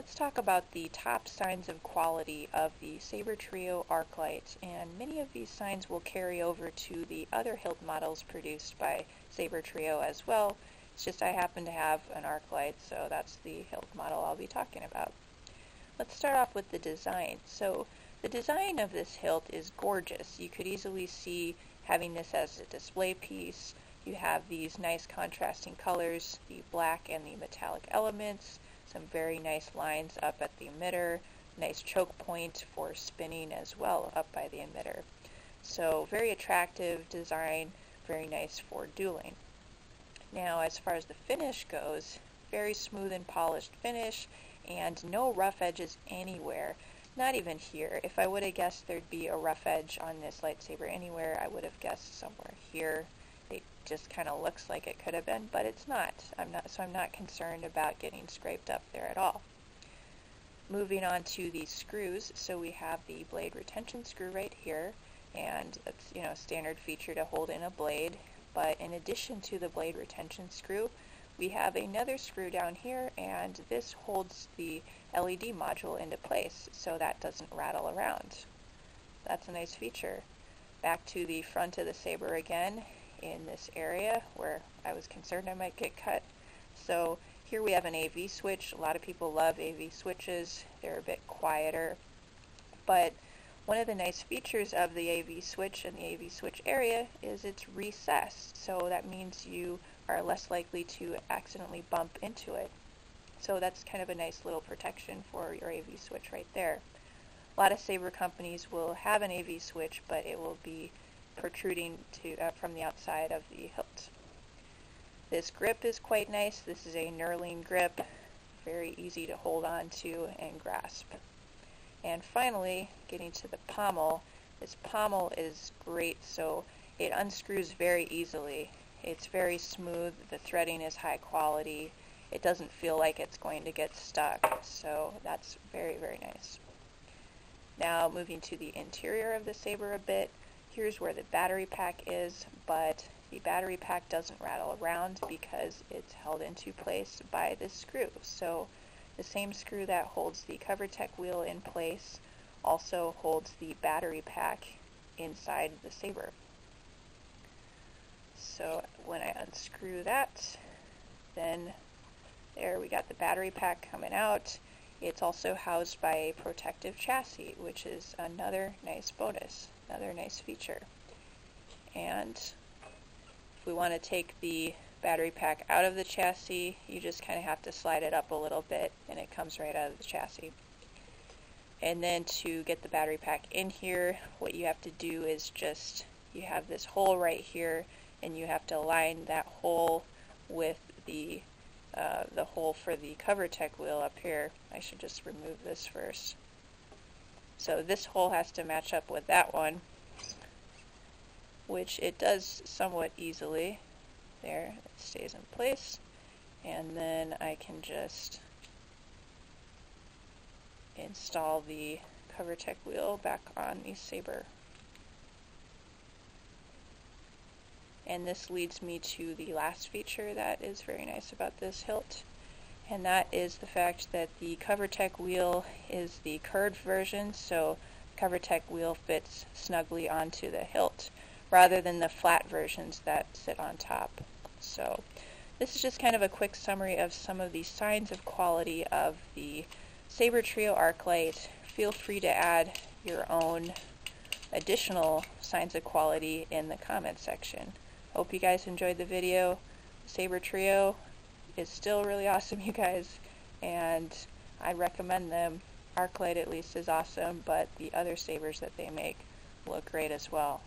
Let's talk about the top signs of quality of the Sabertrio Arclyte, and many of these signs will carry over to the other hilt models produced by Sabertrio as well. It's just I happen to have an Arclyte, so that's the hilt model I'll be talking about. Let's start off with the design. So the design of this hilt is gorgeous. You could easily see having this as a display piece. You have these nice contrasting colors, the black and the metallic elements, some very nice lines up at the emitter, nice choke point for spinning as well up by the emitter. So very attractive design, very nice for dueling. Now as far as the finish goes, very smooth and polished finish and no rough edges anywhere, not even here. If I would have guessed there'd be a rough edge on this lightsaber anywhere, I would have guessed somewhere here. It just kind of looks like it could have been, but it's not. So I'm not concerned about getting scraped up there at all. Moving on to the screws, so we have the blade retention screw right here, and it's standard feature to hold in a blade. But in addition to the blade retention screw, we have another screw down here, and this holds the LED module into place so that doesn't rattle around. That's a nice feature. Back to the front of the saber again, in this area where I was concerned I might get cut. So here we have an AV switch. A lot of people love AV switches. They're a bit quieter. But one of the nice features of the AV switch and the AV switch area is it's recessed. So that means you are less likely to accidentally bump into it. So that's kind of a nice little protection for your AV switch right there. A lot of saber companies will have an AV switch, but it will be protruding from the outside of the hilt. This grip is quite nice. This is a knurling grip, very easy to hold on to and grasp. And finally, getting to the pommel. This pommel is great, so it unscrews very easily. It's very smooth, the threading is high quality, it doesn't feel like it's going to get stuck, so that's very, very nice. Now moving to the interior of the saber a bit, here's where the battery pack is, but the battery pack doesn't rattle around because it's held into place by this screw. So the same screw that holds the CoverTech wheel in place also holds the battery pack inside the saber. So when I unscrew that, then there we got the battery pack coming out. It's also housed by a protective chassis, which is another nice bonus, another nice feature. And if we want to take the battery pack out of the chassis, you just kind of have to slide it up a little bit and it comes right out of the chassis. And then to get the battery pack in here, what you have to do is you have this hole right here, and you have to align that hole with the hole for the CoverTech wheel up here. I should just remove this first. So this hole has to match up with that one, which it does somewhat easily. There, it stays in place. And then I can just install the CoverTech wheel back on the saber. And this leads me to the last feature that is very nice about this hilt, and that is the fact that the CoverTech wheel is the curved version, so CoverTech wheel fits snugly onto the hilt rather than the flat versions that sit on top. So this is just kind of a quick summary of some of the signs of quality of the Sabertrio Arclyte. Feel free to add your own additional signs of quality in the comment section. Hope you guys enjoyed the video. Sabertrio is still really awesome, you guys, and I recommend them. Arclyte at least is awesome, but the other sabers that they make look great as well.